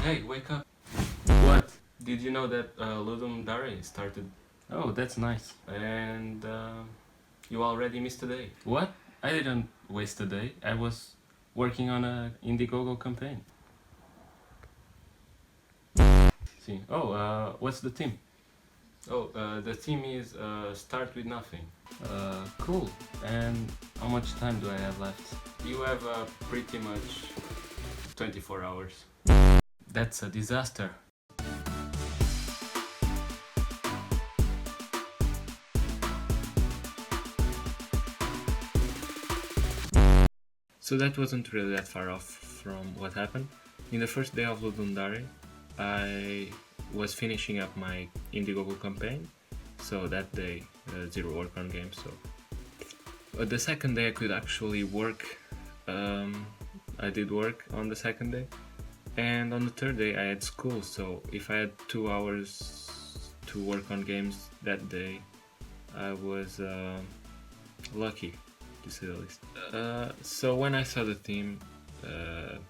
Hey, wake up! What? Did you know that Ludum Dare started Oh, that's nice. and you already missed a day? What? I didn't waste a day. I was working on a Indiegogo campaign. See. Oh, what's the theme? Oh, the theme is start with nothing. Cool. And how much time do I have left? You have pretty much 24 hours. That's a disaster. So that wasn't really that far off from what happened. In the first day of Ludum Dare, I was finishing up my Indiegogo campaign, so that day zero work on games. So, but the second day I could actually work. I did work on the second day, and on the third day I had school. So if I had 2 hours to work on games that day, I was lucky, to say the least. So when I saw the theme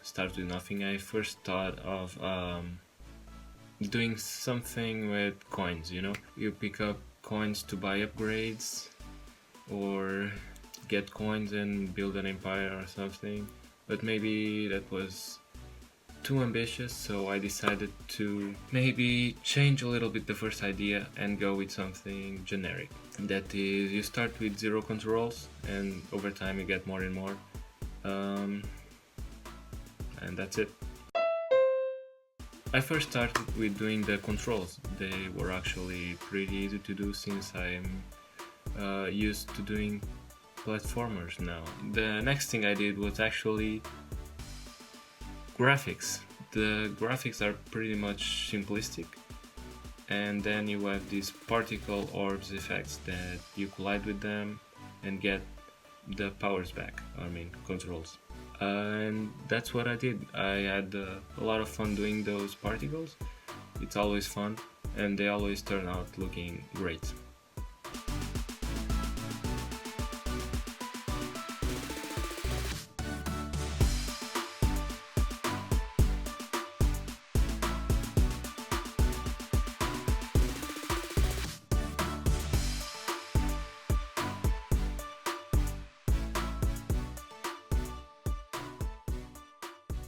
start with nothing, I first thought of doing something with coins. You pick up coins to buy upgrades or get coins and build an empire or something, but maybe that was too ambitious, so I decided to maybe change a little bit the first idea and go with something generic. That is, you start with 0 controls and over time you get more and more, and that's it. I first started with doing the controls. They were actually pretty easy to do since I'm used to doing platformers now. The next thing I did was actually graphics. The graphics are pretty much simplistic, and then you have these particle orbs effects that you collide with them and get the powers back, controls. And that's what I did. I had a lot of fun doing those particles. It's always fun, and they always turn out looking great.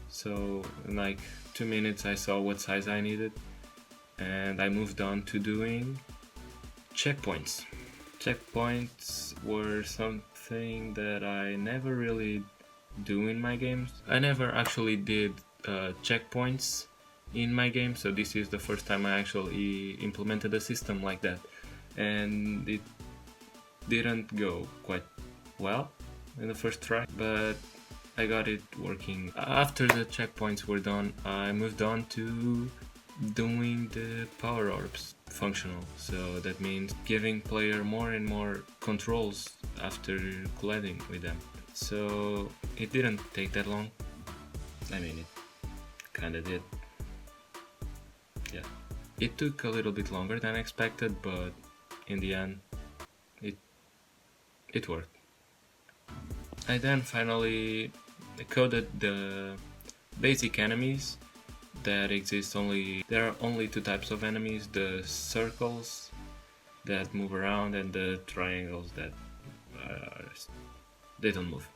So in like 2 minutes I saw what size I needed, and I moved on to doing checkpoints. Checkpoints were something that I never really do in my games. I never actually did checkpoints in my game, so this is the first time I actually implemented a system like that, and it didn't go quite well in the first try, but I got it working. After the checkpoints were done, I moved on to doing the power orbs functional. So that means giving player more and more controls after colliding with them. So it didn't take that long. It kinda did. Yeah. It took a little bit longer than expected, but in the end, it worked. I then finally coded the basic enemies that exist only. There are only 2 types of enemies: the circles that move around and the triangles that they don't move.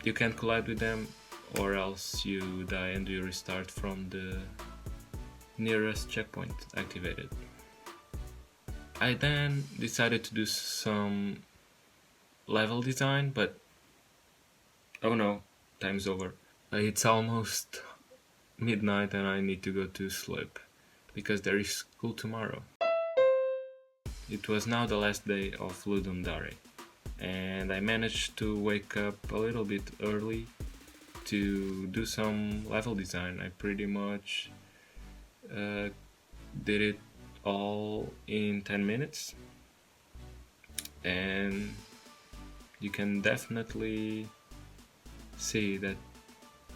You can collide with them, or else you die and you restart from the nearest checkpoint activated. I then decided to do some level design, but oh no, time's over. It's almost midnight and I need to go to sleep because there is school tomorrow. It was now the last day of Ludum Dare, and I managed to wake up a little bit early to do some level design. I pretty much did it all in 10 minutes, and you can definitely see that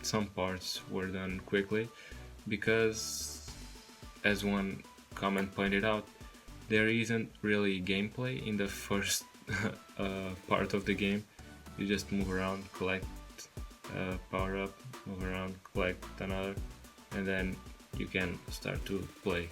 some parts were done quickly because, as one comment pointed out, there isn't really gameplay in the first part of the game. You just move around, collect power up, move around, collect another, and then you can start to play.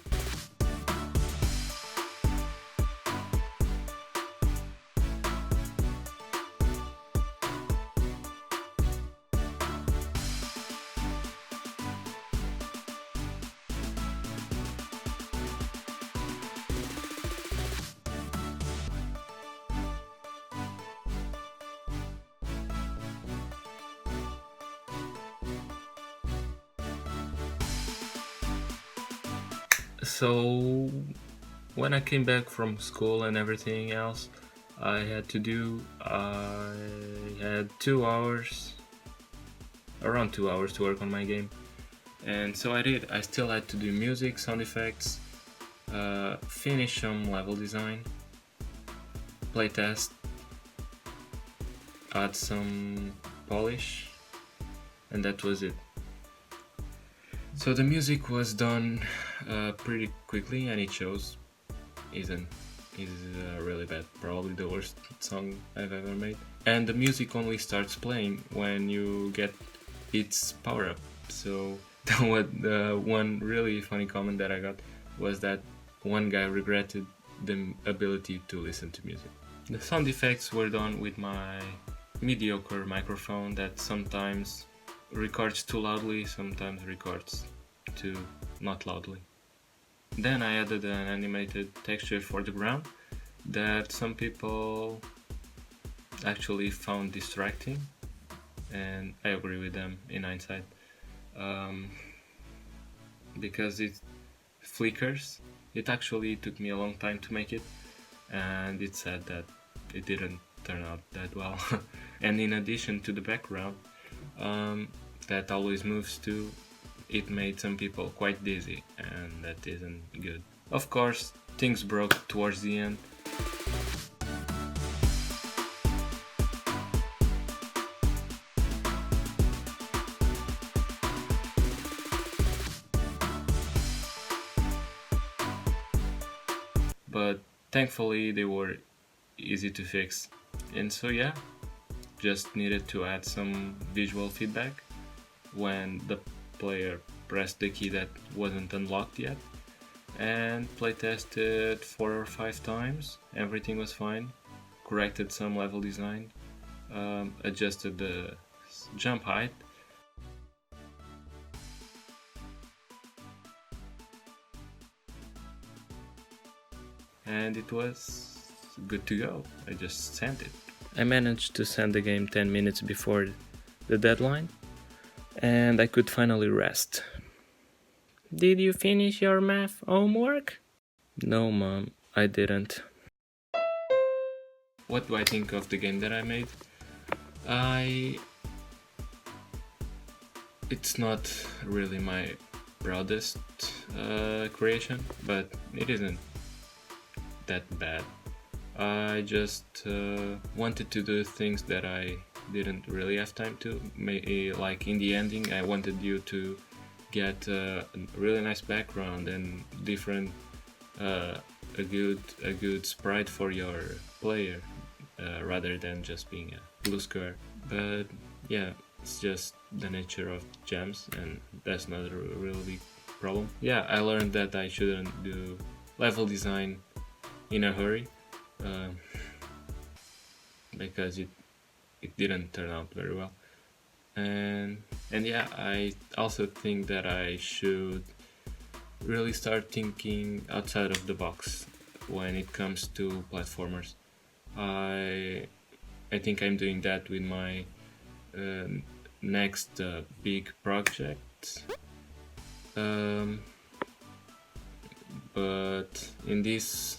So when I came back from school and everything else I had to do, I had 2 hours, around 2 hours to work on my game. And so I did. I still had to do music, sound effects, finish some level design, playtest, add some polish, and that was it. So the music was done pretty quickly, and it shows. Is really bad, probably the worst song I've ever made. And the music only starts playing when you get its power up. So the one really funny comment that I got was that one guy regretted the ability to listen to music. The sound effects were done with my mediocre microphone that sometimes records too loudly, sometimes records too not loudly. Then I added an animated texture for the ground that some people actually found distracting, and I agree with them in hindsight, because it flickers. It actually took me a long time to make it, and it's sad that it didn't turn out that well. And in addition to the background that always moves too, it made some people quite dizzy, and that isn't good. Of course, things broke towards the end. But thankfully they were easy to fix. And so yeah, just needed to add some visual feedback when the player pressed the key that wasn't unlocked yet, and playtested 4 or 5 times. Everything was fine. Corrected some level design, adjusted the jump height, and it was good to go. I just sent it. I managed to send the game 10 minutes before the deadline, and I could finally rest. Did you finish your math homework? No, Mom, I didn't. What do I think of the game that I made? It's not really my proudest creation, but it isn't that bad. I just wanted to do things that I didn't really have time to. Like in the ending, I wanted you to get a really nice background and different, a good sprite for your player, rather than just being a blue square. But yeah, it's just the nature of jams, and that's not a really big problem. Yeah, I learned that I shouldn't do level design in a hurry, because it didn't turn out very well. And yeah, I also think that I should really start thinking outside of the box when it comes to platformers. I think I'm doing that with my next big project. But in these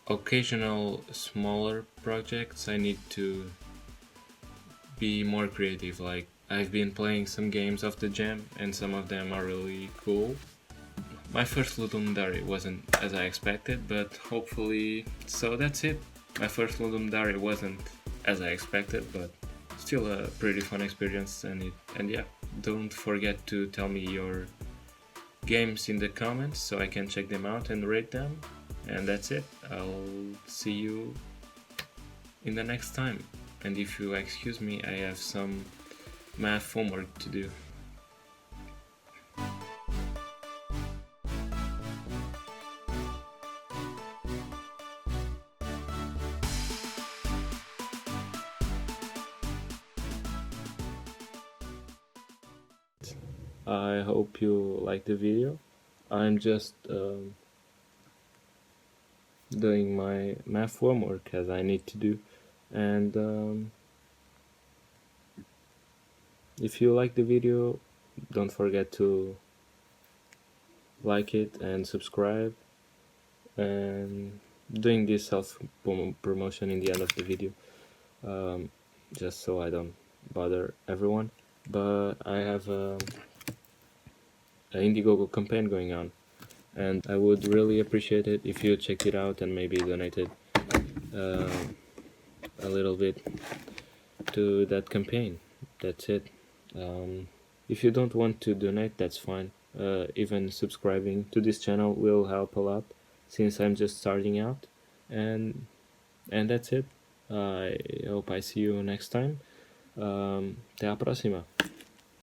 occasional smaller projects, I need to be more creative. Like, I've been playing some games of the jam, and some of them are really cool. My first Ludum Dare wasn't as I expected, but hopefully... So that's it. My first Ludum Dare wasn't as I expected, but still a pretty fun experience. And yeah, don't forget to tell me your games in the comments so I can check them out and rate them. And that's it. I'll see you in the next time. And if you excuse me, I have some math homework to do. I hope you like the video. I'm just doing my math homework as I need to do, and if you like the video, don't forget to like it and subscribe, and doing this self promotion in the end of the video, just so I don't bother everyone. But I have an Indiegogo campaign going on, and I would really appreciate it if you checked it out and maybe donated a little bit to that campaign. That's it. If you don't want to donate, that's fine. Even subscribing to this channel will help a lot, since I'm just starting out. And that's it. I hope I see you next time. Até a próxima.